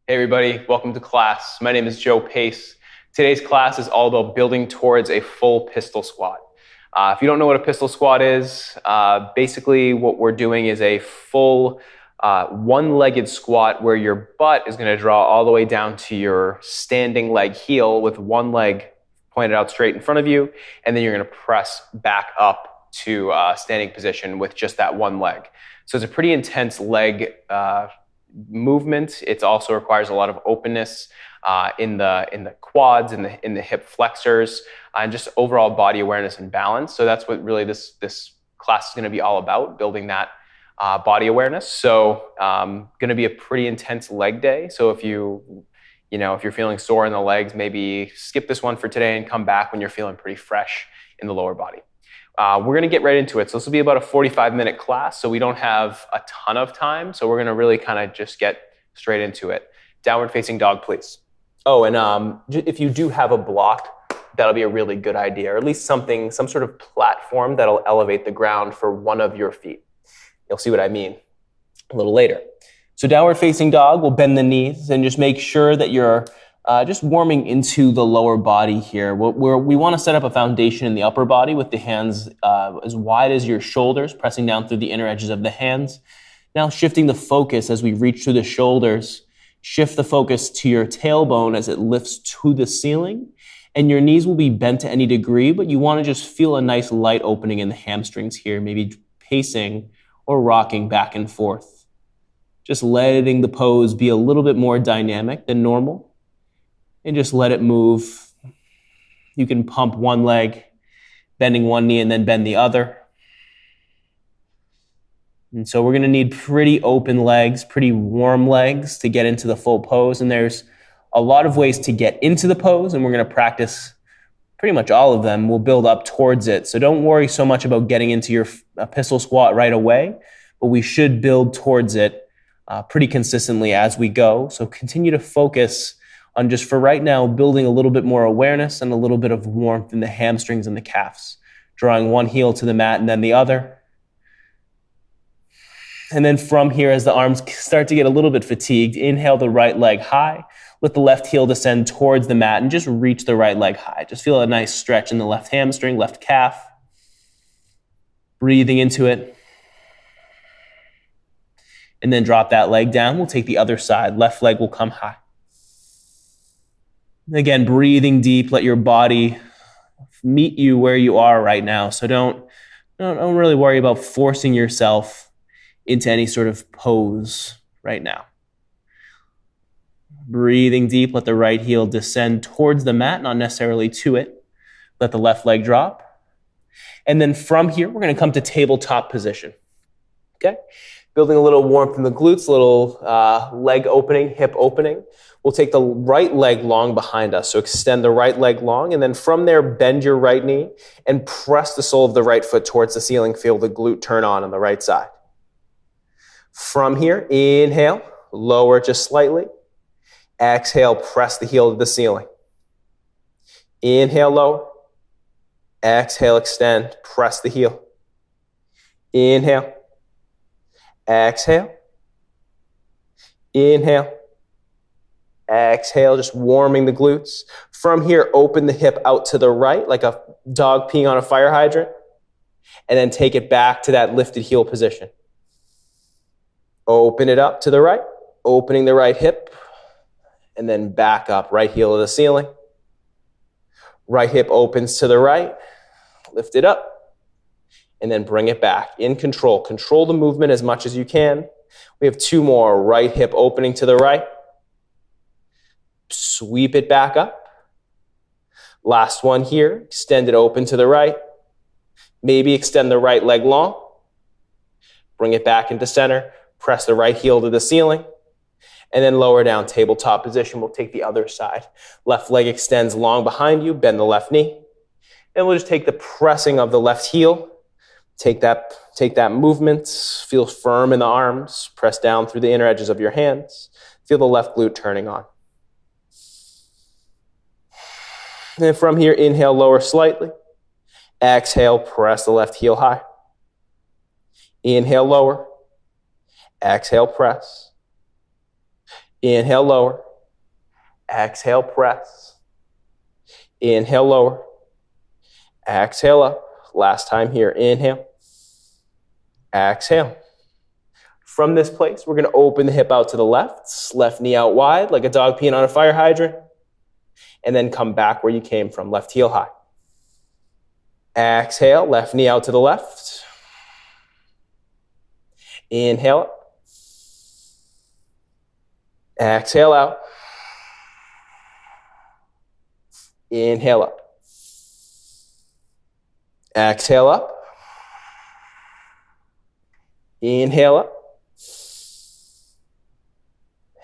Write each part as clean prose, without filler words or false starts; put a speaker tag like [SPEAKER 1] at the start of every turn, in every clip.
[SPEAKER 1] Hey everybody, welcome to class. My name is Joe Pace. Today's class is all about building towards a full pistol squat. If you don't know what a pistol squat is, basically what we're doing is a full one-legged squat where your butt is going to draw all the way down to your standing leg heel with one leg pointed out straight in front of you, and then you're going to press back up to standing position with just that one leg. So it's a pretty intense leg movement. It also requires a lot of openness in the quads, in the hip flexors, and just overall body awareness and balance. So that's what really this class is going to be all about, building that body awareness. So going to be a pretty intense leg day. So if you're feeling sore in the legs, maybe skip this one for today and come back when you're feeling pretty fresh in the lower body. We're going to get right into it. So this will be about a 45-minute class, so we don't have a ton of time. So we're going to really kind of just get straight into it. Downward facing dog, please. Oh, and if you do have a block, that'll be a really good idea, or at least some sort of platform that'll elevate the ground for one of your feet. You'll see what I mean a little later. So downward facing dog, we'll bend the knees and just make sure that you're just warming into the lower body here. We want to set up a foundation in the upper body with the hands as wide as your shoulders, pressing down through the inner edges of the hands. Now shifting the focus as we reach through the shoulders, shift the focus to your tailbone as it lifts to the ceiling. And your knees will be bent to any degree, but you want to just feel a nice light opening in the hamstrings here, maybe pacing or rocking back and forth. Just letting the pose be a little bit more dynamic than normal. And just let it move. You can pump one leg, bending one knee and then bend the other. And so we're going to need pretty open legs, pretty warm legs to get into the full pose. And there's a lot of ways to get into the pose, and we're going to practice pretty much all of them. We'll build up towards it. So don't worry so much about getting into your pistol squat right away, but we should build towards it pretty consistently as we go. So continue to focus on just for right now, building a little bit more awareness and a little bit of warmth in the hamstrings and the calves, drawing one heel to the mat and then the other. And then from here, as the arms start to get a little bit fatigued, inhale the right leg high, let the left heel descend towards the mat and just reach the right leg high. Just feel a nice stretch in the left hamstring, left calf. Breathing into it. And then drop that leg down. We'll take the other side. Left leg will come high. Again, breathing deep, let your body meet you where you are right now. So don't really worry about forcing yourself into any sort of pose right now. Breathing deep, let the right heel descend towards the mat, not necessarily to it. Let the left leg drop. And then from here, we're going to come to tabletop position. Okay? Building a little warmth in the glutes, a little leg opening, hip opening. We'll take the right leg long behind us. So extend the right leg long, and then from there, bend your right knee and press the sole of the right foot towards the ceiling. Feel the glute turn on the right side. From here, inhale, lower just slightly. Exhale, press the heel to the ceiling. Inhale, lower. Exhale, extend, press the heel. Inhale. Exhale. Inhale. Exhale, just warming the glutes. From here, open the hip out to the right like a dog peeing on a fire hydrant. And then take it back to that lifted heel position. Open it up to the right, opening the right hip. And then back up, right heel to the ceiling. Right hip opens to the right. Lift it up. And then bring it back in control. Control the movement as much as you can. We have two more. Right hip opening to the right. Sweep it back up. Last one here. Extend it open to the right. Maybe extend the right leg long. Bring it back into center. Press the right heel to the ceiling. And then lower down, tabletop position. We'll take the other side. Left leg extends long behind you. Bend the left knee. And we'll just take the pressing of the left heel. Take that movement. Feel firm in the arms. Press down through the inner edges of your hands. Feel the left glute turning on. And from here, inhale, lower slightly. Exhale, press the left heel high. Inhale, lower. Exhale, press. Inhale, lower. Exhale, press. Inhale, lower. Exhale, up. Last time here. Inhale. Exhale. From this place, we're going to open the hip out to the left. Left knee out wide like a dog peeing on a fire hydrant. And then come back where you came from. Left heel high. Exhale. Left knee out to the left. Inhale up. Exhale out. Inhale up. Exhale up. Inhale up.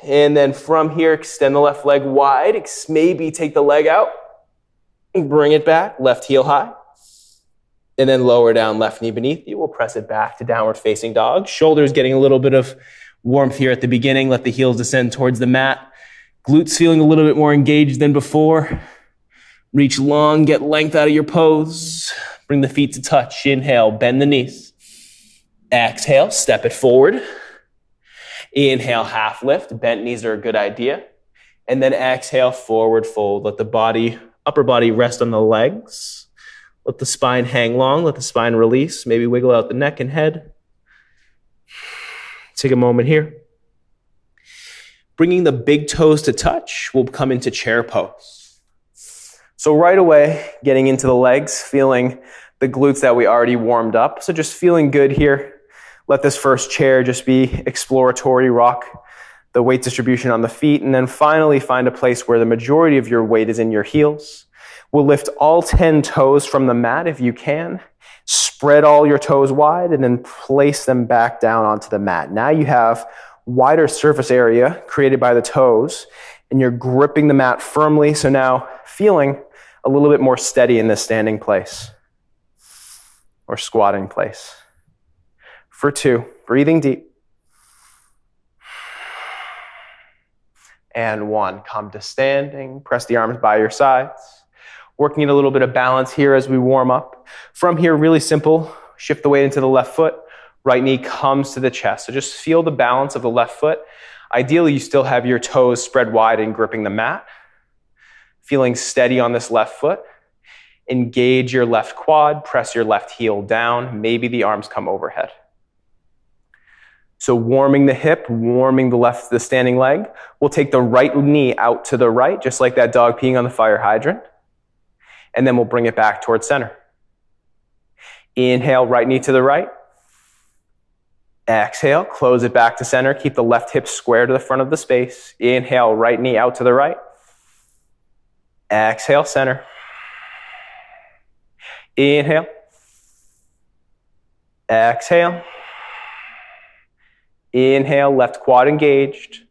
[SPEAKER 1] And then from here, extend the left leg wide. Maybe take the leg out. Bring it back. Left heel high. And then lower down left knee beneath you. We'll press it back to downward facing dog. Shoulders getting a little bit of warmth here at the beginning. Let the heels descend towards the mat. Glutes feeling a little bit more engaged than before. Reach long, get length out of your pose. Bring the feet to touch. Inhale, bend the knees. Exhale, step it forward. Inhale, half lift. Bent knees are a good idea. And then exhale, forward fold. Let the upper body rest on the legs. Let the spine hang long. Let the spine release. Maybe wiggle out the neck and head. Take a moment here. Bringing the big toes to touch, we'll come into chair pose. So right away, getting into the legs, feeling the glutes that we already warmed up. So just feeling good here. Let this first chair just be exploratory. Rock the weight distribution on the feet. And then finally find a place where the majority of your weight is in your heels. We'll lift all 10 toes from the mat if you can. Spread all your toes wide and then place them back down onto the mat. Now you have wider surface area created by the toes and you're gripping the mat firmly. So now feeling a little bit more steady in this standing place or squatting place. For 2, breathing deep. And 1, come to standing. Press the arms by your sides. Working a little bit of balance here as we warm up. From here, really simple. Shift the weight into the left foot. Right knee comes to the chest. So just feel the balance of the left foot. Ideally, you still have your toes spread wide and gripping the mat. Feeling steady on this left foot. Engage your left quad. Press your left heel down. Maybe the arms come overhead. So warming the hip, warming the standing leg. We'll take the right knee out to the right, just like that dog peeing on the fire hydrant. And then we'll bring it back towards center. Inhale, right knee to the right. Exhale, close it back to center. Keep the left hip square to the front of the space. Inhale, right knee out to the right. Exhale, center. Inhale. Exhale. Inhale, left quad engaged.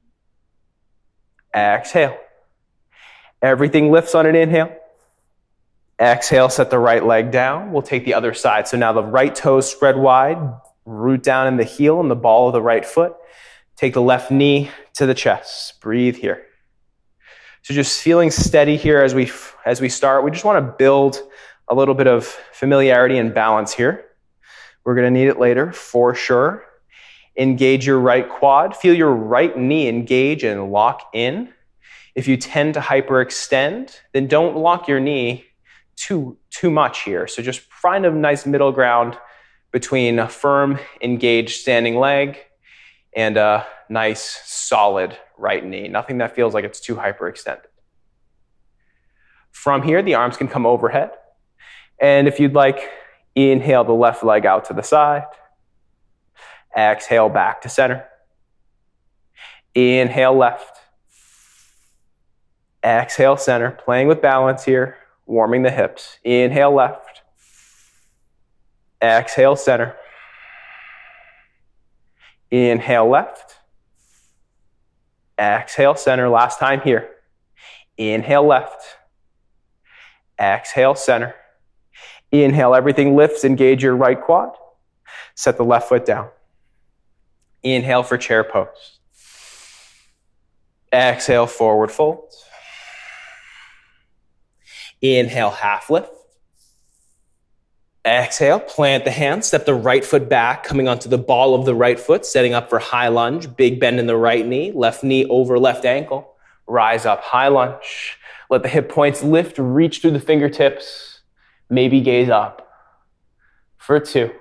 [SPEAKER 1] Exhale. Everything lifts on an inhale. Exhale, set the right leg down. We'll take the other side. So now the right toes spread wide, root down in the heel and the ball of the right foot. Take the left knee to the chest. Breathe here. So just feeling steady here as we start. We just want to build a little bit of familiarity and balance here. We're going to need it later for sure. Engage your right quad. Feel your right knee engage and lock in. If you tend to hyperextend, then don't lock your knee too much here. So just find a nice middle ground between a firm, engaged standing leg and a nice, solid right knee. Nothing that feels like it's too hyperextended. From here, the arms can come overhead. And if you'd like, inhale the left leg out to the side. Exhale back to center. Inhale left. Exhale center. Playing with balance here. Warming the hips. Inhale left. Exhale center. Inhale left. Exhale center. Last time here. Inhale left. Exhale center. Inhale, everything lifts. Engage your right quad. Set the left foot down. Inhale for chair pose. Exhale, forward fold. Inhale, half lift. Exhale, plant the hand, step the right foot back, coming onto the ball of the right foot, setting up for high lunge, big bend in the right knee over left ankle, rise up, high lunge. Let the hip points lift, reach through the fingertips, maybe gaze up for 2.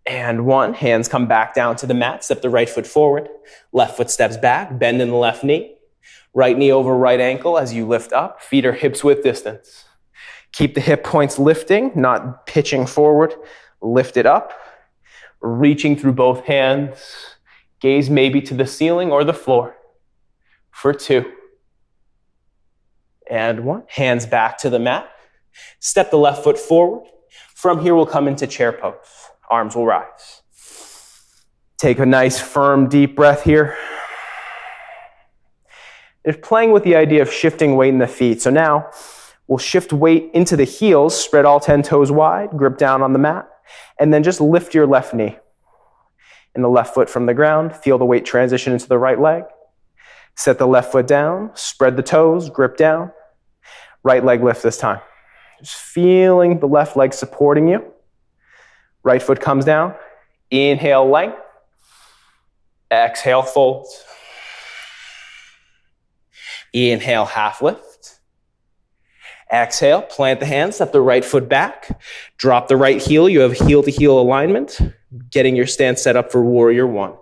[SPEAKER 1] And 1, hands come back down to the mat, step the right foot forward, left foot steps back, bend in the left knee, right knee over right ankle as you lift up, feet are hips width distance. Keep the hip points lifting, not pitching forward. Lift it up, reaching through both hands. Gaze maybe to the ceiling or the floor for 2. And 1, hands back to the mat. Step the left foot forward. From here, we'll come into chair pose. Arms will rise. Take a nice, firm, deep breath here. It's playing with the idea of shifting weight in the feet. So now, we'll shift weight into the heels, spread all 10 toes wide, grip down on the mat, and then just lift your left knee and the left foot from the ground. Feel the weight transition into the right leg. Set the left foot down, spread the toes, grip down. Right leg lift this time. Just feeling the left leg supporting you. Right foot comes down. Inhale, length. Exhale, fold. Inhale, half lift. Exhale, plant the hands, step the right foot back, drop the right heel. You have heel to heel alignment, getting your stance set up for warrior 1.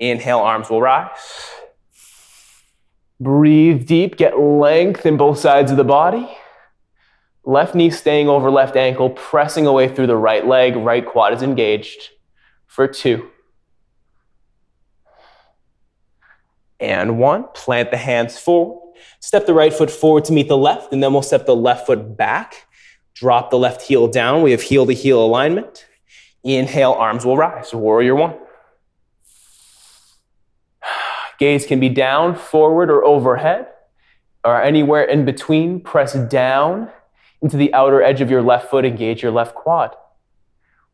[SPEAKER 1] Inhale, arms will rise. Breathe deep, get length in both sides of the body. Left knee staying over left ankle, pressing away through the right leg, right quad is engaged for 2. And 1, plant the hands forward. Step the right foot forward to meet the left, and then we'll step the left foot back. Drop the left heel down. We have heel to heel alignment. Inhale, arms will rise. Warrior 1. Gaze can be down, forward, or overhead, or anywhere in between. Press down into the outer edge of your left foot. Engage your left quad.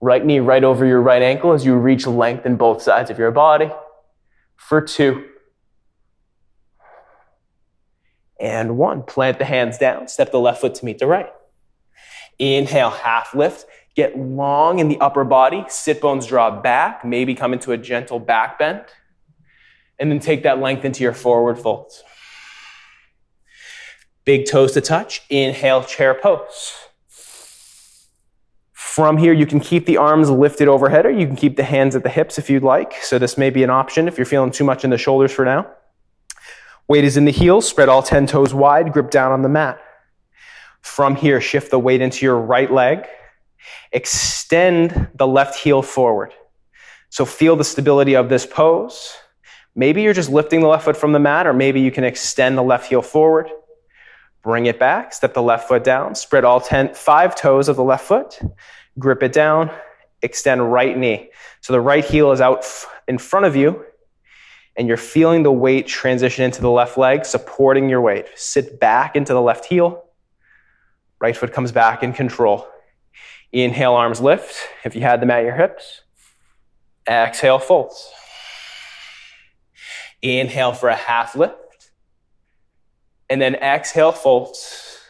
[SPEAKER 1] Right knee right over your right ankle as you reach length in both sides of your body for 2. And 1, plant the hands down, step the left foot to meet the right. Inhale, half lift, get long in the upper body, sit bones draw back, maybe come into a gentle back bend, and then take that length into your forward folds. Big toes to touch, inhale, chair pose. From here, you can keep the arms lifted overhead, or you can keep the hands at the hips if you'd like. So this may be an option if you're feeling too much in the shoulders for now. Weight is in the heels, spread all 10 toes wide, grip down on the mat. From here, shift the weight into your right leg. Extend the left heel forward. So feel the stability of this pose. Maybe you're just lifting the left foot from the mat, or maybe you can extend the left heel forward. Bring it back, step the left foot down, spread all 5 toes of the left foot, grip it down, extend right knee. So the right heel is out in front of you, and you're feeling the weight transition into the left leg, supporting your weight. Sit back into the left heel. Right foot comes back in control. Inhale, arms lift. If you had them at your hips. Exhale, folds. Inhale for a half lift. And then exhale, folds.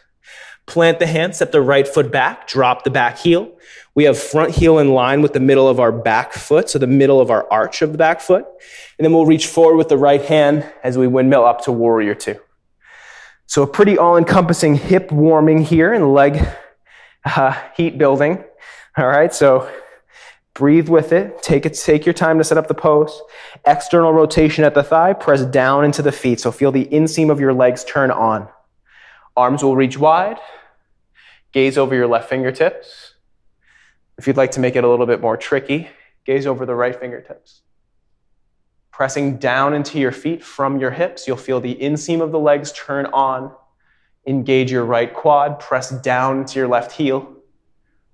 [SPEAKER 1] Plant the hands, step the right foot back, drop the back heel. We have front heel in line with the middle of our back foot, so the middle of our arch of the back foot. And then we'll reach forward with the right hand as we windmill up to warrior 2. So a pretty all-encompassing hip warming here and leg heat building. All right, so breathe with it. Take your time to set up the pose. External rotation at the thigh, press down into the feet. So feel the inseam of your legs turn on. Arms will reach wide. Gaze over your left fingertips. If you'd like to make it a little bit more tricky, gaze over the right fingertips. Pressing down into your feet from your hips, you'll feel the inseam of the legs turn on. Engage your right quad, press down into your left heel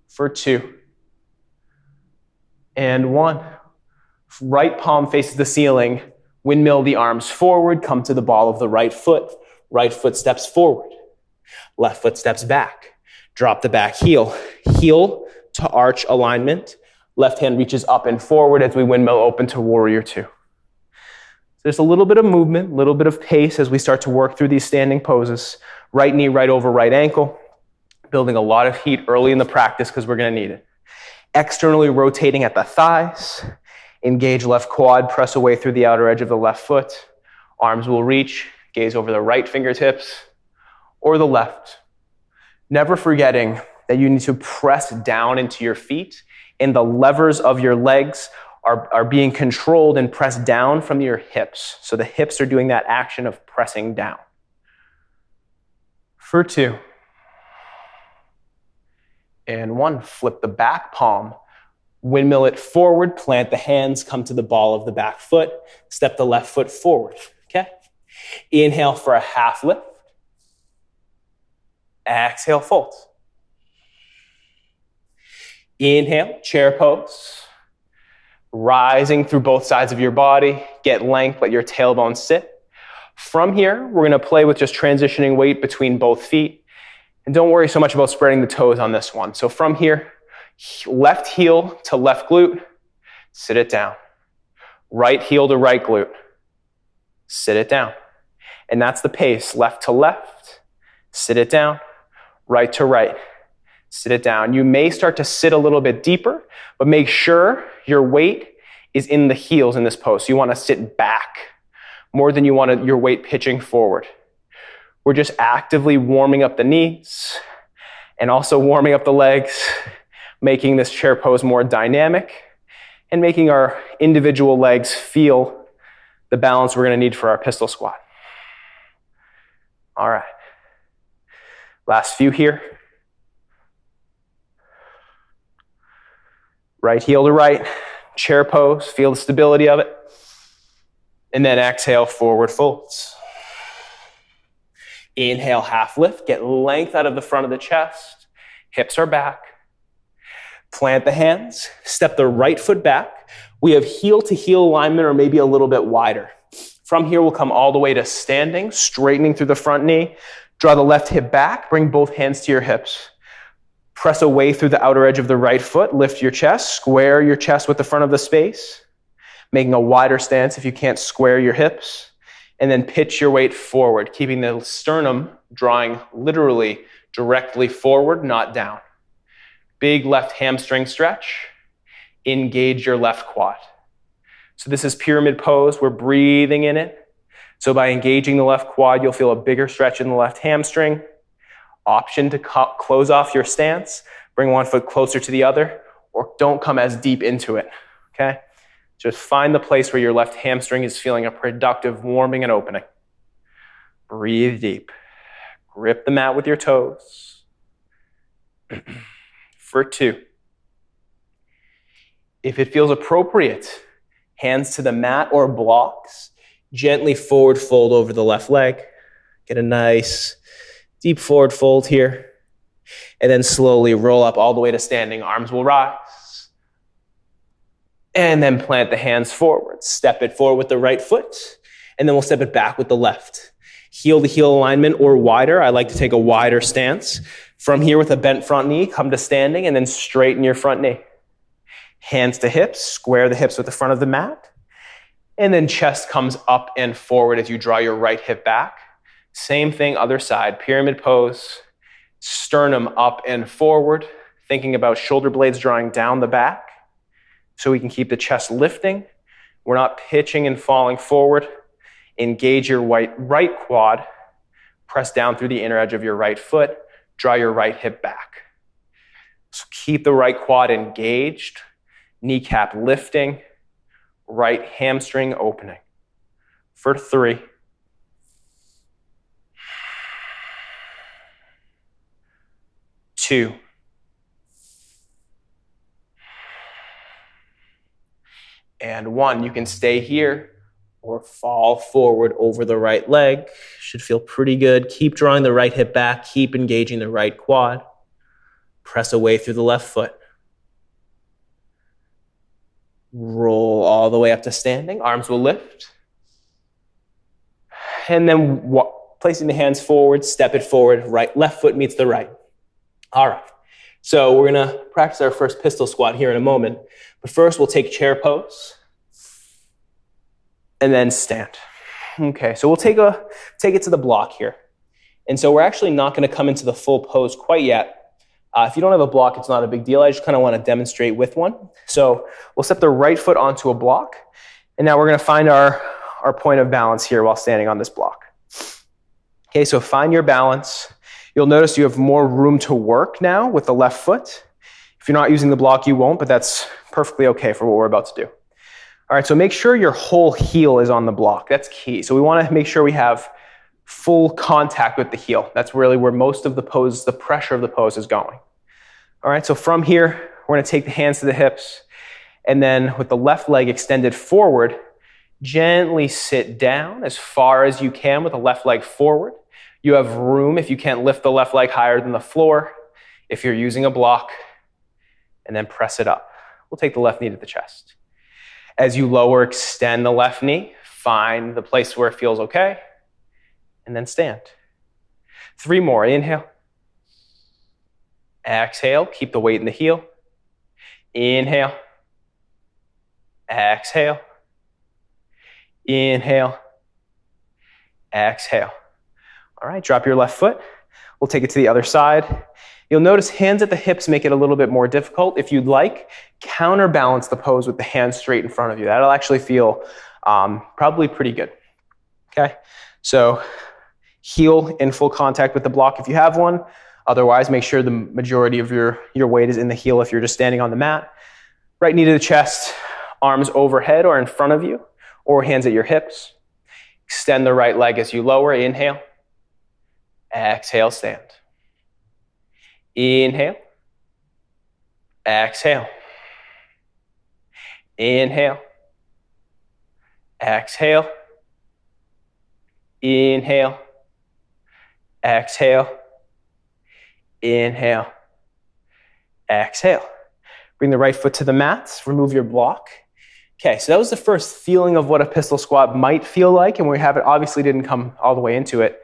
[SPEAKER 1] for 2. And 1. Right palm faces the ceiling. Windmill the arms forward, come to the ball of the right foot. Right foot steps forward. Left foot steps back. Drop the back heel. Heel to arch alignment. Left hand reaches up and forward as we windmill open to warrior 2. So there's a little bit of movement, a little bit of pace as we start to work through these standing poses. Right knee right over right ankle. Building a lot of heat early in the practice because we're going to need it. Externally rotating at the thighs. Engage left quad, press away through the outer edge of the left foot. Arms will reach, gaze over the right fingertips or the left. Never forgetting that you need to press down into your feet, and the levers of your legs are being controlled and pressed down from your hips. So the hips are doing that action of pressing down. For 2. And 1, flip the back palm. Windmill it forward, plant the hands, come to the ball of the back foot, step the left foot forward, okay? Inhale for a half lift. Exhale, fold. Inhale, chair pose. Rising through both sides of your body, get length, let your tailbone sit. From here, we're gonna play with just transitioning weight between both feet. And don't worry so much about spreading the toes on this one. So from here, left heel to left glute, sit it down. Right heel to right glute, sit it down. And that's the pace, left to left, sit it down, right to right, sit it down. You may start to sit a little bit deeper, but make sure your weight is in the heels in this pose. So you want to sit back more than you want your weight pitching forward. We're just actively warming up the knees and also warming up the legs, making this chair pose more dynamic and making our individual legs feel the balance we're going to need for our pistol squat. All right. Last few here. Right heel to right, chair pose, feel the stability of it. And then exhale, forward folds. Inhale, half lift, get length out of the front of the chest. Hips are back. Plant the hands, step the right foot back. We have heel to heel alignment or maybe a little bit wider. From here, we'll come all the way to standing, straightening through the front knee. Draw the left hip back, bring both hands to your hips. Press away through the outer edge of the right foot, lift your chest, square your chest with the front of the space, making a wider stance if you can't square your hips, and then pitch your weight forward, keeping the sternum drawing literally directly forward, not down. Big left hamstring stretch. Engage your left quad. So this is pyramid pose. We're breathing in it. So by engaging the left quad, you'll feel a bigger stretch in the left hamstring. Option to close off your stance, bring one foot closer to the other, or don't come as deep into it, okay? Just find the place where your left hamstring is feeling a productive warming and opening. Breathe deep. Grip the mat with your toes. For 2. If it feels appropriate, hands to the mat or blocks, gently forward fold over the left leg. Get a nice deep forward fold here. And then slowly roll up all the way to standing. Arms will rise. And then plant the hands forward. Step it forward with the right foot. And then we'll step it back with the left. Heel to heel alignment or wider. I like to take a wider stance. From here with a bent front knee, come to standing and then straighten your front knee. Hands to hips, square the hips with the front of the mat. And then chest comes up and forward as you draw your right hip back. Same thing, other side, pyramid pose, sternum up and forward, thinking about shoulder blades drawing down the back so we can keep the chest lifting. We're not pitching and falling forward. Engage your right quad, press down through the inner edge of your right foot, draw your right hip back. So keep the right quad engaged, kneecap lifting, right hamstring opening. For 3. 2. And 1. You can stay here or fall forward over the right leg. Should feel pretty good. Keep drawing the right hip back. Keep engaging the right quad. Press away through the left foot. Roll all the way up to standing. Arms will lift. And then placing the hands forward, step it forward. Right, left foot meets the right. All right, so we're gonna practice our first pistol squat here in a moment. But first we'll take chair pose and then stand. Okay, so we'll take it to the block here. And so we're actually not gonna come into the full pose quite yet. If you don't have a block, it's not a big deal. I just kind of want to demonstrate with one. So we'll step the right foot onto a block. And now we're going to find our point of balance here while standing on this block. Okay, so find your balance. You'll notice you have more room to work now with the left foot. If you're not using the block, you won't, but that's perfectly okay for what we're about to do. All right, so make sure your whole heel is on the block. That's key. So we want to make sure we have full contact with the heel. That's really where most of the pose, the pressure of the pose is going. All right, so from here, we're going to take the hands to the hips, and then with the left leg extended forward, gently sit down as far as you can with the left leg forward. You have room if you can't lift the left leg higher than the floor, if you're using a block, and then press it up. We'll take the left knee to the chest. As you lower, extend the left knee, find the place where it feels okay, and then stand. 3 more, inhale. Exhale, keep the weight in the heel. Inhale. Exhale. Inhale. Exhale. All right, drop your left foot. We'll take it to the other side. You'll notice hands at the hips make it a little bit more difficult. If you'd like, counterbalance the pose with the hands straight in front of you. That'll actually feel probably pretty good. Okay, so heel in full contact with the block if you have one. Otherwise, make sure the majority of your weight is in the heel if you're just standing on the mat. Right knee to the chest, arms overhead or in front of you, or hands at your hips. Extend the right leg as you lower. Inhale. Exhale, stand. Inhale. Exhale. Inhale. Exhale. Inhale. Exhale. Inhale. Exhale. Bring the right foot to the mat. Remove your block. Okay, so that was the first feeling of what a pistol squat might feel like, and we have it obviously didn't come all the way into it,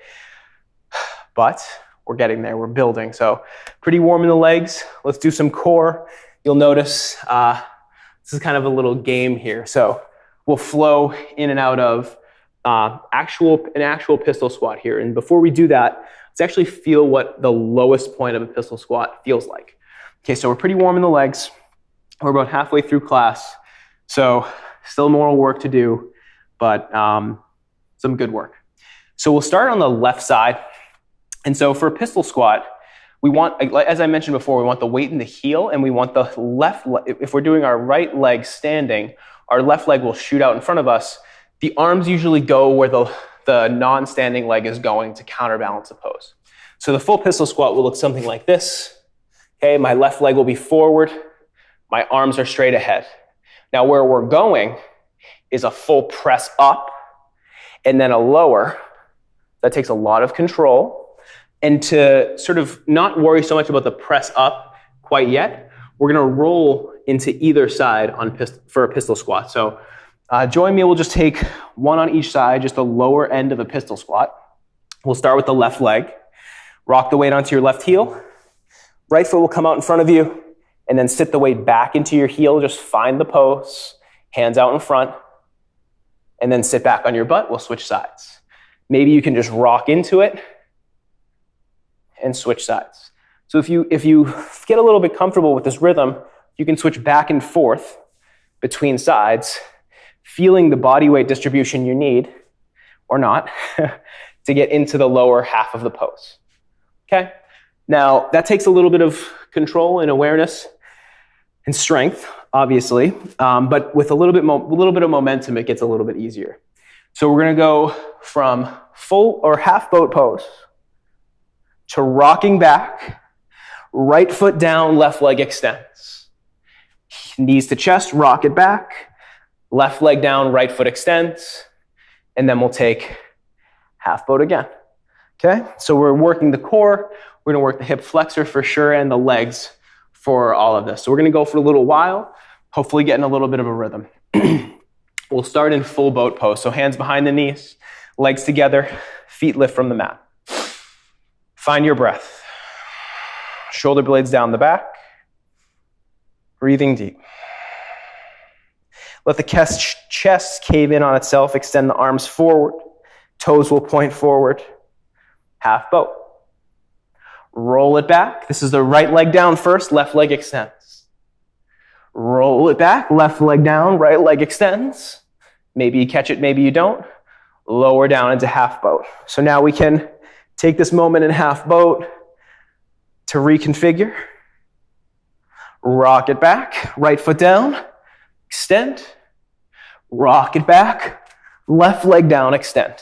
[SPEAKER 1] but we're getting there, we're building. So pretty warm in the legs. Let's do some core. You'll notice this is kind of a little game here. So we'll flow in and out of an actual pistol squat here. And before we do that, let's actually feel what the lowest point of a pistol squat feels like. Okay, so we're pretty warm in the legs. We're about halfway through class. So still more work to do, but some good work. So we'll start on the left side. And so for a pistol squat, we want, as I mentioned before, we want the weight in the heel, and we want the left, if we're doing our right leg standing, our left leg will shoot out in front of us. The arms usually go where the non-standing leg is going to counterbalance the pose. So the full pistol squat will look something like this. Okay, my left leg will be forward. My arms are straight ahead. Now where we're going is a full press up and then a lower. That takes a lot of control. And to sort of not worry so much about the press up quite yet, we're going to roll into either side for a pistol squat. So join me, we'll just take one on each side, just the lower end of a pistol squat. We'll start with the left leg. Rock the weight onto your left heel. Right foot will come out in front of you, and then sit the weight back into your heel. Just find the pose, hands out in front, and then sit back on your butt. We'll switch sides. Maybe you can just rock into it and switch sides. So if you get a little bit comfortable with this rhythm, you can switch back and forth between sides, feeling the body weight distribution you need, or not, to get into the lower half of the pose. Okay? Now, that takes a little bit of control and awareness and strength, obviously, but with a little bit of momentum, it gets a little bit easier. So we're going to go from full or half boat pose to rocking back, right foot down, left leg extends. Knees to chest, rock it back, left leg down, right foot extends, and then we'll take half boat again. Okay, so we're working the core, we're going to work the hip flexor for sure, and the legs for all of this. So we're going to go for a little while, hopefully getting a little bit of a rhythm. We'll start in full boat pose. So hands behind the knees, legs together, feet lift from the mat. Find your breath. Shoulder blades down the back. Breathing deep. Let the chest cave in on itself. Extend the arms forward. Toes will point forward. Half boat. Roll it back. This is the right leg down first, left leg extends. Roll it back, left leg down, right leg extends. Maybe you catch it, maybe you don't. Lower down into half boat. So now we can take this moment in half boat to reconfigure. Rock it back, right foot down, extend. Rock it back, left leg down, extend.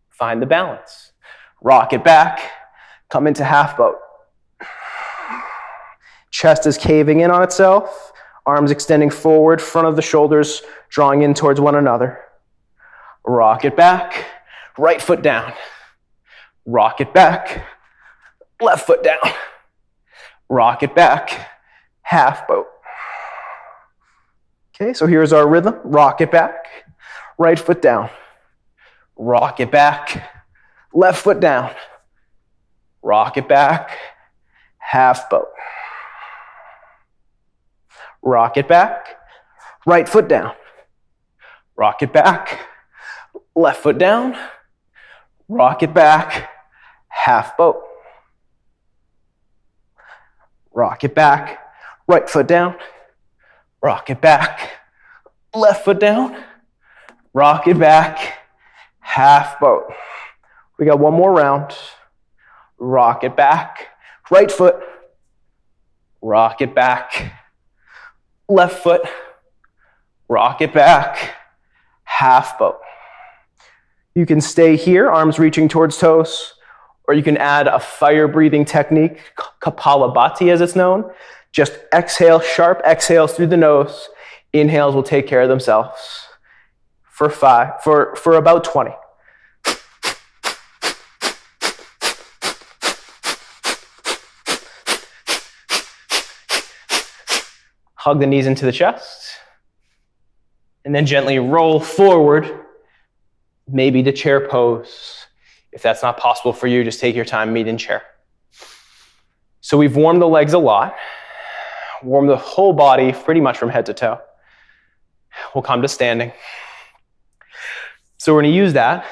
[SPEAKER 1] Find the balance. Rock it back, come into half boat. Chest is caving in on itself, arms extending forward, front of the shoulders drawing in towards one another. Rock it back, right foot down. Rock it back, left foot down. Rock it back, half boat. Okay, so here's our rhythm. Rock it back, right foot down. Rock it back, left foot down. Rock it back, half boat. Rock it back, right foot down. Rock it back, left foot down. Rock it back, half boat. Rock it back, right foot down. Rock it back, left foot down. Rock it back, half boat. We got one more round. Rock it back, right foot. Rock it back, left foot. Rock it back, half boat. You can stay here, arms reaching towards toes, or you can add a fire-breathing technique, Kapalabhati as it's known. Just exhale, sharp exhales through the nose. Inhales will take care of themselves. For about 20. Hug the knees into the chest. And then gently roll forward, maybe to chair pose. If that's not possible for you, just take your time, meet in chair. So we've warmed the legs a lot. Warm the whole body pretty much from head to toe. We'll come to standing. So we're going to use that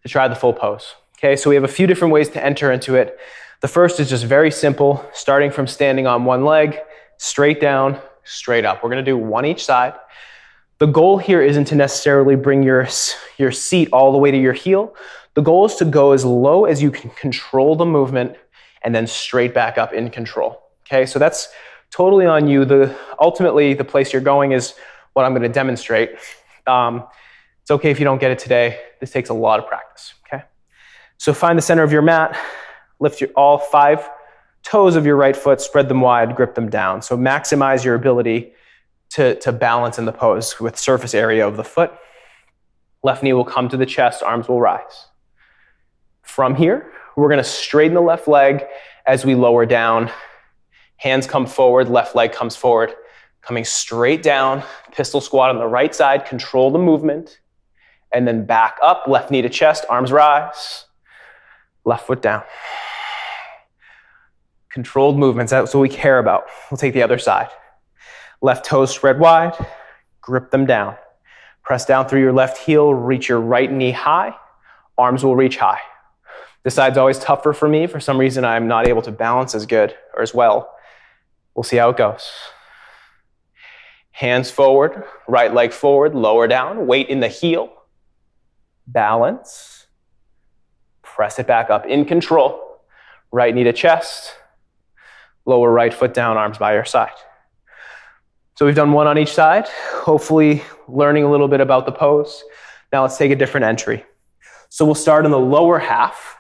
[SPEAKER 1] to try the full pose. Okay, so we have a few different ways to enter into it. The first is just very simple, starting from standing on one leg, straight down, straight up. We're going to do one each side. The goal here isn't to necessarily bring your seat all the way to your heel. The goal is to go as low as you can control the movement and then straight back up in control. Okay, so that's totally on you. Ultimately, the place you're going is what I'm going to demonstrate. It's okay if you don't get it today. This takes a lot of practice. Okay, so find the center of your mat. Lift all 5 toes of your right foot. Spread them wide. Grip them down. So maximize your ability to balance in the pose with surface area of the foot. Left knee will come to the chest. Arms will rise. From here, we're going to straighten the left leg as we lower down. Hands come forward, left leg comes forward. Coming straight down, pistol squat on the right side, control the movement. And then back up, left knee to chest, arms rise. Left foot down. Controlled movements, that's what we care about. We'll take the other side. Left toes spread wide, grip them down. Press down through your left heel, reach your right knee high. Arms will reach high. This side's always tougher for me. For some reason, I'm not able to balance as good or as well. We'll see how it goes. Hands forward, right leg forward, lower down, weight in the heel. Balance. Press it back up in control. Right knee to chest. Lower right foot down, arms by your side. So we've done one on each side, hopefully learning a little bit about the pose. Now let's take a different entry. So we'll start in the lower half,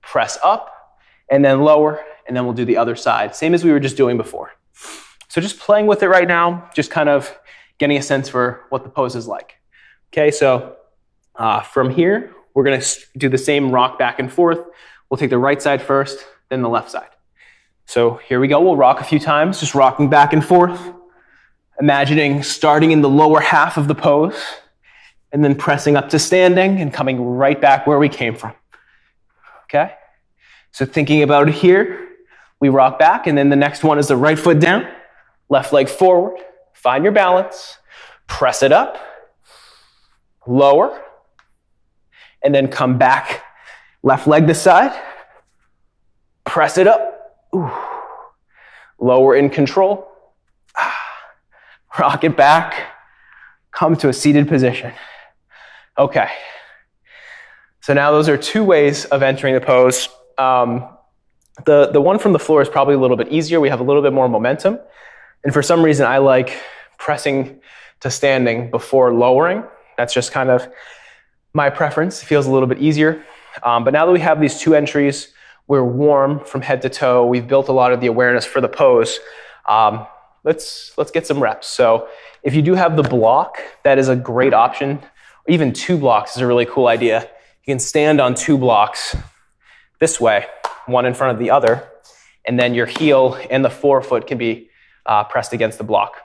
[SPEAKER 1] press up, and then lower, and then we'll do the other side, same as we were just doing before. So just playing with it right now, just kind of getting a sense for what the pose is like. Okay, so from here, we're gonna do the same rock back and forth. We'll take the right side first, then the left side. So here we go, we'll rock a few times, just rocking back and forth. Imagining starting in the lower half of the pose and then pressing up to standing and coming right back where we came from. Okay? So thinking about it here, we rock back and then the next one is the right foot down, left leg forward, find your balance, press it up, lower, and then come back, left leg this side, Press it up. Ooh. Lower in control. Rock it back. Come to a seated position. Okay. So now those are two ways of entering the pose. The one from the floor is probably a little bit easier. We have a little bit more momentum. And for some reason, I like pressing to standing before lowering. That's just kind of my preference. It feels a little bit easier. But now that we have these two entries, we're warm from head to toe. We've built a lot of the awareness for the pose. Let's get some reps. So if you do have the block, that is a great option. Even two blocks is a really cool idea. You can stand on two blocks this way, one in front of the other, and then your heel and the forefoot can be pressed against the block.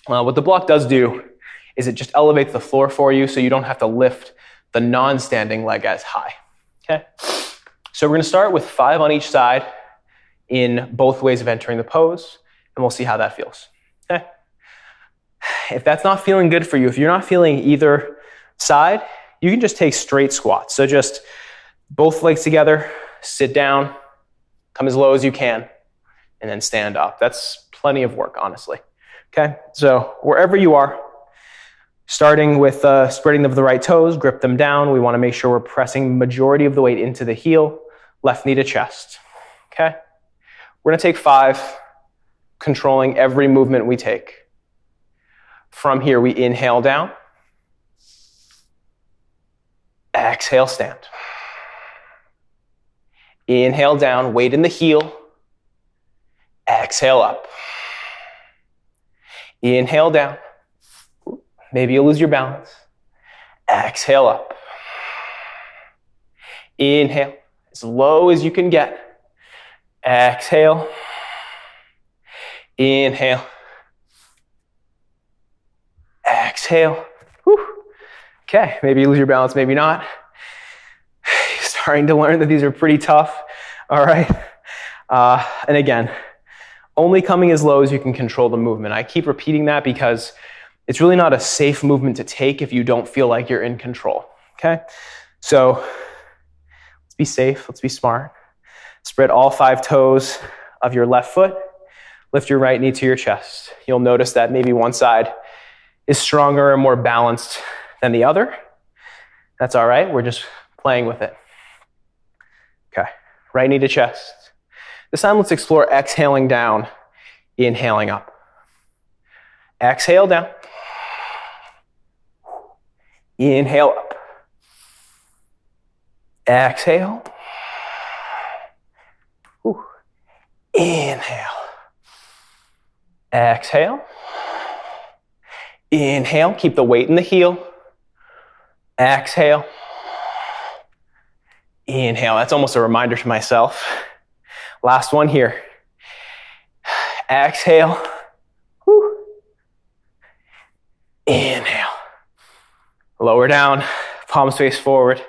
[SPEAKER 1] What the block does do is it just elevates the floor for you so you don't have to lift the non-standing leg as high. Okay? So we're going to start with 5 on each side in both ways of entering the pose, and we'll see how that feels. Okay? If that's not feeling good for you, if you're not feeling either side, you can just take straight squats. So just both legs together, sit down, come as low as you can, and then stand up. That's plenty of work, honestly. Okay? So wherever you are, starting with spreading of the right toes, grip them down. We want to make sure we're pressing the majority of the weight into the heel, left knee to chest. Okay? We're going to take 5, controlling every movement we take. From here, we inhale down. Exhale, stand. Inhale down, weight in the heel. Exhale up. Inhale down. Maybe you'll lose your balance. Exhale up. Inhale, as low as you can get. Exhale. Inhale. Exhale. Whew. Okay, maybe you lose your balance, maybe not. You're starting to learn that these are pretty tough. All right. And again, only coming as low as you can control the movement. I keep repeating that because it's really not a safe movement to take if you don't feel like you're in control. Okay? So let's be safe, let's be smart. Spread all 5 toes of your left foot. Lift your right knee to your chest. You'll notice that maybe one side is stronger and more balanced than the other. That's all right. We're just playing with it. Okay. Right knee to chest. This time, let's explore exhaling down, inhaling up. Exhale down. Inhale up. Exhale. Whew. Inhale. Exhale. Inhale. Keep the weight in the heel. Exhale. Inhale. That's almost a reminder to myself. Last one here. Exhale. Whew. Inhale. Lower down, palms face forward.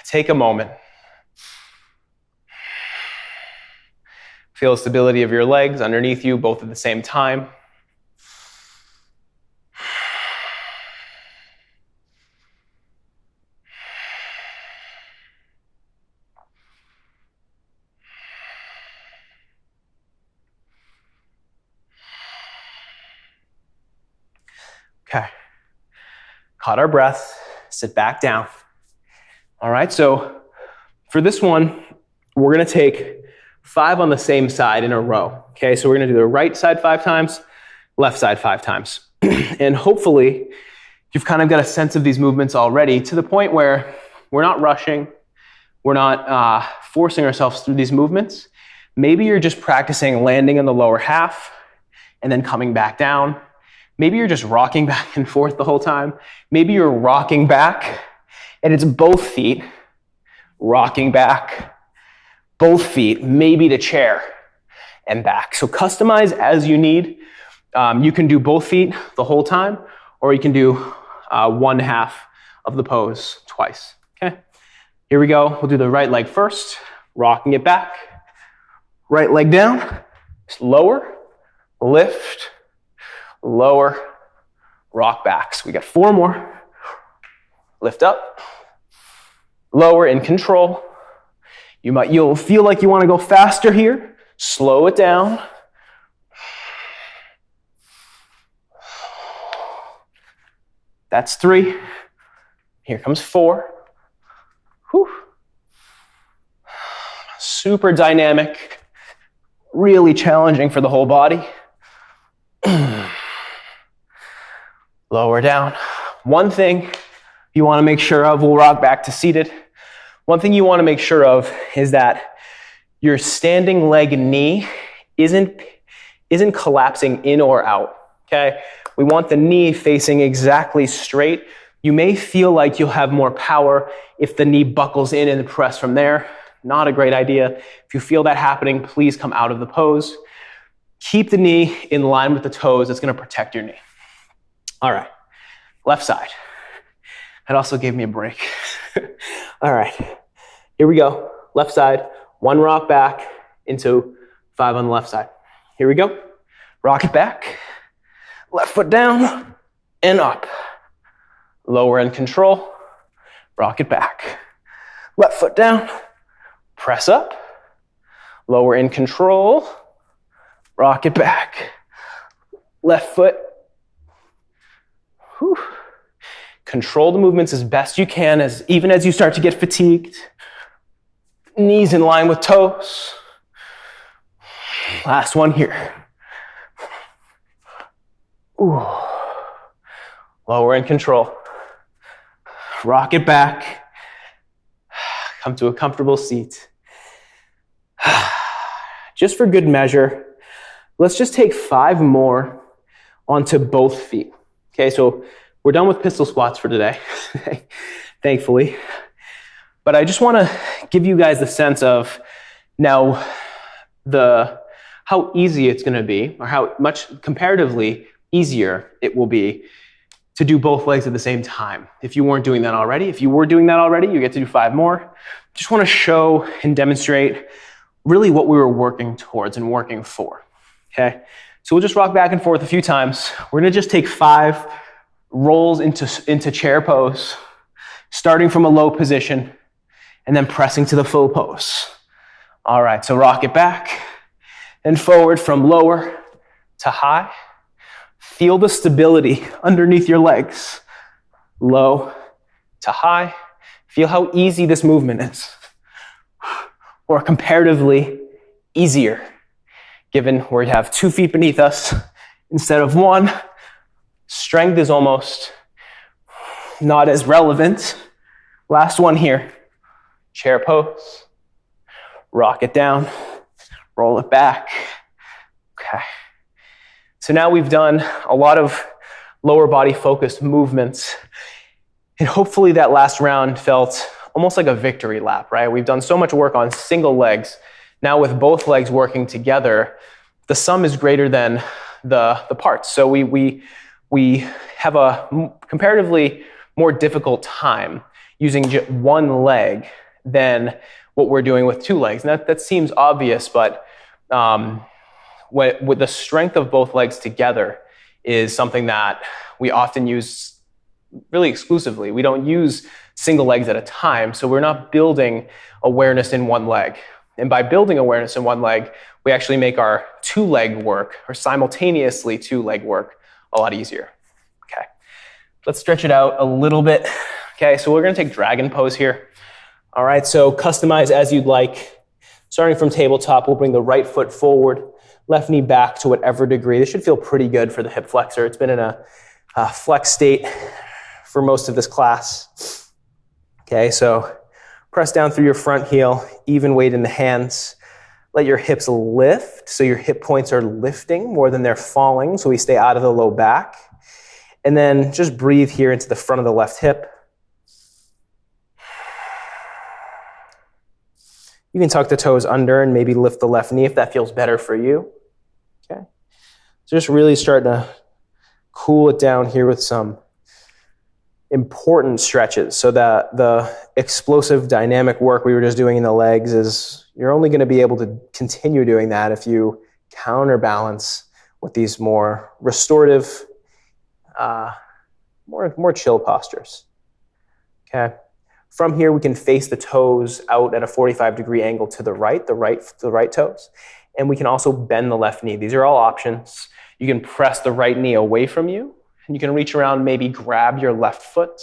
[SPEAKER 1] Take a moment. Feel the stability of your legs underneath you, both at the same time. Okay. Caught our breath, sit back down. All right, so for this one, we're going to take 5 on the same side in a row. Okay, so we're going to do the right side 5 times, left side 5 times. And hopefully, you've kind of got a sense of these movements already to the point where we're not rushing, we're not forcing ourselves through these movements. Maybe you're just practicing landing in the lower half and then coming back down. Maybe you're just rocking back and forth the whole time. Maybe you're rocking back and it's both feet, rocking back, both feet, maybe to chair and back. So customize as you need. You can do both feet the whole time, or you can do 1/2 of the pose twice. Okay, here we go. We'll do the right leg first, rocking it back. Right leg down, just lower, lift, lower, rock back. So we got 4 more. Lift up, lower in control. You'll feel like you want to go faster here. Slow it down. That's 3. Here comes 4. Whew. Super dynamic, really challenging for the whole body. Lower down. One thing you want to make sure of, we'll rock back to seated. One thing you want to make sure of is that your standing leg and knee isn't collapsing in or out, okay? We want the knee facing exactly straight. You may feel like you'll have more power if the knee buckles in and press from there. Not a great idea. If you feel that happening, please come out of the pose. Keep the knee in line with the toes. It's going to protect your knee. All right, left side. That also gave me a break. All right, here we go. Left side, 1 rock back into 5 on the left side. Here we go. Rock it back. Left foot down and up. Lower and control. Rock it back. Left foot down. Press up. Lower and control. Rock it back. Left foot. Whew. Control the movements as best you can, even as you start to get fatigued. Knees in line with toes. Last one here. Ooh. Lower and control. Rock it back. Come to a comfortable seat. Just for good measure, let's just take 5 more onto both feet. Okay, so we're done with pistol squats for today, thankfully. But I just want to give you guys the sense of now how easy it's going to be, or how much comparatively easier it will be to do both legs at the same time. If you weren't doing that already, if you were doing that already, you get to do 5 more. Just want to show and demonstrate really what we were working towards and working for. Okay, so we'll just rock back and forth a few times. We're going to just take 5 rolls into chair pose, starting from a low position and then pressing to the full pose. All right, so rock it back and forward from lower to high. Feel the stability underneath your legs. Low to high. Feel how easy this movement is. Or comparatively easier, given where you have 2 feet beneath us instead of 1. Strength is almost not as relevant. Last one here. Chair pose. Rock it down. Roll it back. Okay. So now we've done a lot of lower body focused movements. And hopefully that last round felt almost like a victory lap, right? We've done so much work on single legs. Now with both legs working together, the sum is greater than the parts. So we have a comparatively more difficult time using one leg than what we're doing with 2 legs. And that seems obvious, but with the strength of both legs together is something that we often use really exclusively. We don't use single legs at a time, so we're not building awareness in one leg. And by building awareness in one leg, we actually make our 2-leg work, or simultaneously 2-leg work, a lot easier. Okay, let's stretch it out a little bit. Okay, so we're gonna take dragon pose here. All right, so customize as you'd like. Starting from tabletop, we'll bring the right foot forward, left knee back to whatever degree. This should feel pretty good for the hip flexor. It's been in a flex state for most of this class. Okay, so press down through your front heel, even weight in the hands. Let your hips lift, so your hip points are lifting more than they're falling, so we stay out of the low back. And then just breathe here into the front of the left hip. You can tuck the toes under and maybe lift the left knee if that feels better for you. Okay, so just really starting to cool it down here with some important stretches, so that the explosive dynamic work we were just doing in the legs is, you're only going to be able to continue doing that if you counterbalance with these more restorative, more chill postures. Okay, From here, we can face the toes out at a 45-degree angle to the right toes. And we can also bend the left knee. These are all options. You can press the right knee away from you, and you can reach around, maybe grab your left foot,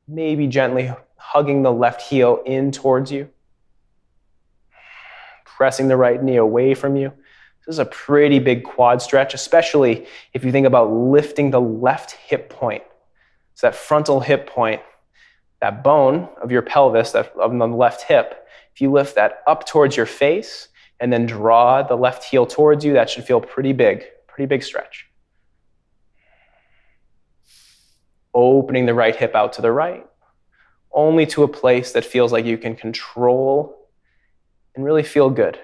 [SPEAKER 1] maybe gently hugging the left heel in towards you, pressing the right knee away from you. This is a pretty big quad stretch, especially if you think about lifting the left hip point. So that frontal hip point, that bone of your pelvis, that on the left hip, if you lift that up towards your face and then draw the left heel towards you, that should feel pretty big stretch. Opening the right hip out to the right, only to a place that feels like you can control and really feel good.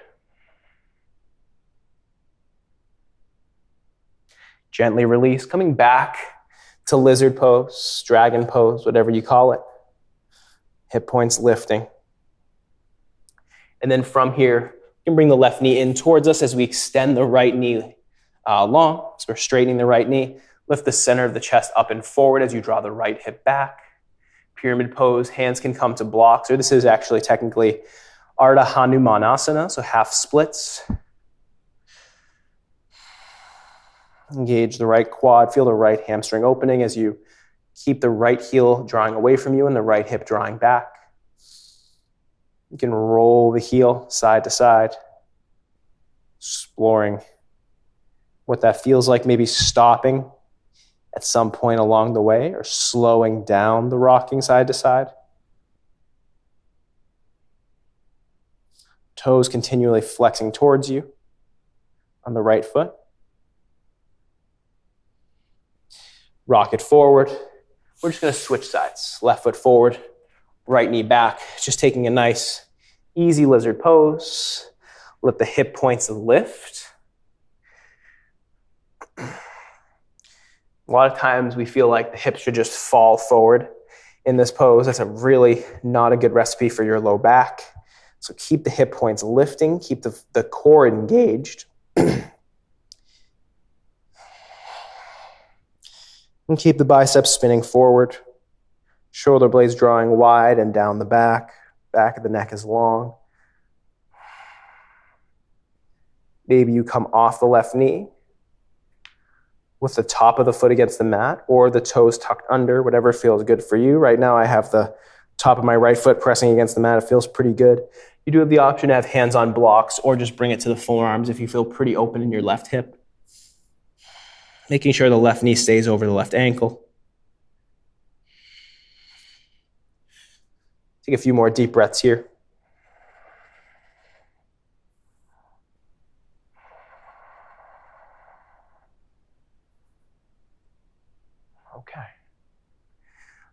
[SPEAKER 1] Gently release, coming back to lizard pose, dragon pose, whatever you call it. Hip points lifting. And then from here, you can bring the left knee in towards us as we extend the right knee long. So we're straightening the right knee. Lift the center of the chest up and forward as you draw the right hip back. Pyramid pose, hands can come to blocks, or this is actually technically Ardha Hanumanasana, so half splits. Engage the right quad, feel the right hamstring opening as you keep the right heel drawing away from you and the right hip drawing back. You can roll the heel side to side, exploring what that feels like, maybe stopping at some point along the way or slowing down the rocking side to side. Toes continually flexing towards you on the right foot. Rock it forward. We're just going to switch sides. Left foot forward, right knee back. Just taking a nice, easy lizard pose. Let the hip points lift. A lot of times we feel like the hips should just fall forward in this pose. That's a really not a good recipe for your low back. So keep the hip points lifting, keep the core engaged. And keep the biceps spinning forward. Shoulder blades drawing wide and down the back. Back of the neck is long. Maybe you come off the left knee with the top of the foot against the mat or the toes tucked under, whatever feels good for you. Right now I have the top of my right foot pressing against the mat. It feels pretty good. You do have the option to have hands on blocks or just bring it to the forearms if you feel pretty open in your left hip. Making sure the left knee stays over the left ankle. Take a few more deep breaths here. Okay.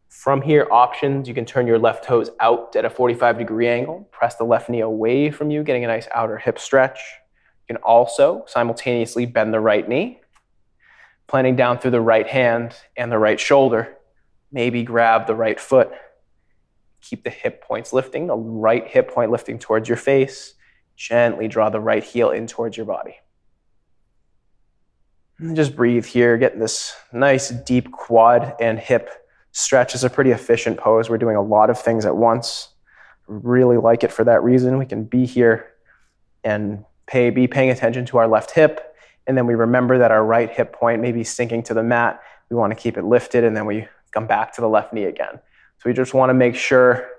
[SPEAKER 1] From here, options, you can turn your left toes out at a 45-degree angle. Press the left knee away from you, getting a nice outer hip stretch. You can also simultaneously bend the right knee, planting down through the right hand and the right shoulder. Maybe grab the right foot. Keep the hip points lifting, the right hip point lifting towards your face. Gently draw the right heel in towards your body. And just breathe here, getting this nice deep quad and hip stretch. Is a pretty efficient pose. We're doing a lot of things at once. Really like it for that reason. We can be here and be paying attention to our left hip. And then we remember that our right hip point may be sinking to the mat. We want to keep it lifted, and then we come back to the left knee again. So we just want to make sure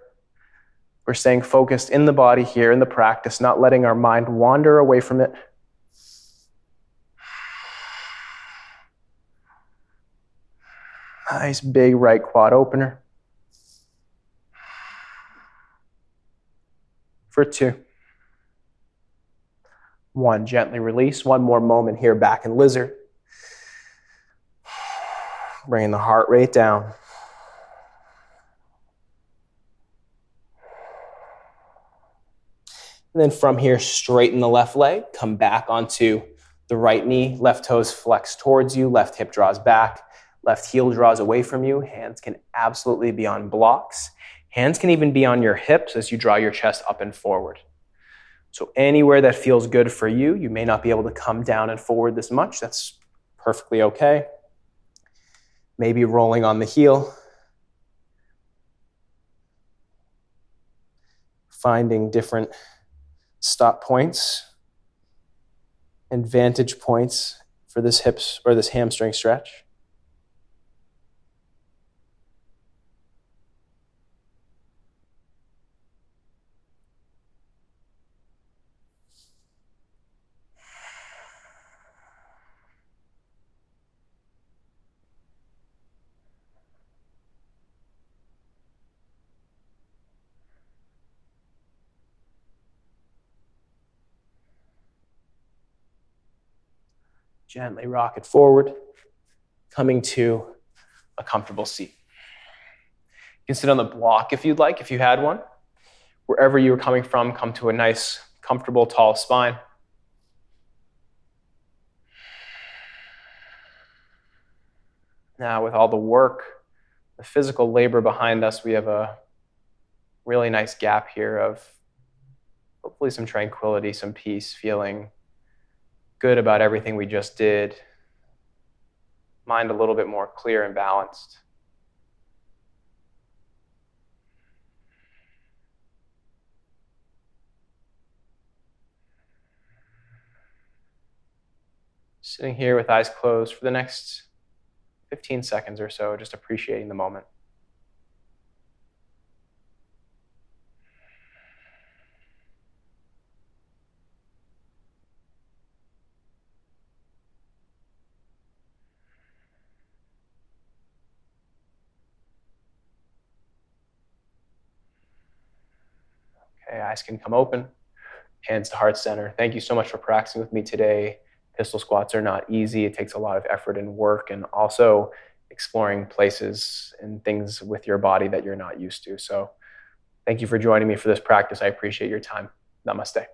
[SPEAKER 1] we're staying focused in the body here in the practice, not letting our mind wander away from it. Nice big right quad opener. For 2. 1, gently release. One more moment here, back in lizard. Bringing the heart rate down. And then from here, straighten the left leg. Come back onto the right knee. Left toes flex towards you. Left hip draws back. Left heel draws away from you. Hands can absolutely be on blocks. Hands can even be on your hips as you draw your chest up and forward. So anywhere that feels good for you, you may not be able to come down and forward this much. That's perfectly okay. Maybe rolling on the heel. finding different stop points and vantage points for this hips or this hamstring stretch. Gently rock it forward, coming to a comfortable seat. You can sit on the block if you'd like, if you had one. Wherever you were coming from, come to a nice, comfortable, tall spine. Now, with all the work, the physical labor behind us, we have a really nice gap here of hopefully some tranquility, some peace, feeling good about everything we just did. Mind a little bit more clear and balanced. Sitting here with eyes closed for the next 15 seconds or so, just appreciating the moment. Okay, eyes can come open, hands to heart center. Thank you so much for practicing with me today. Pistol squats are not easy. It takes a lot of effort and work, and also exploring places and things with your body that you're not used to. So thank you for joining me for this practice. I appreciate your time. Namaste.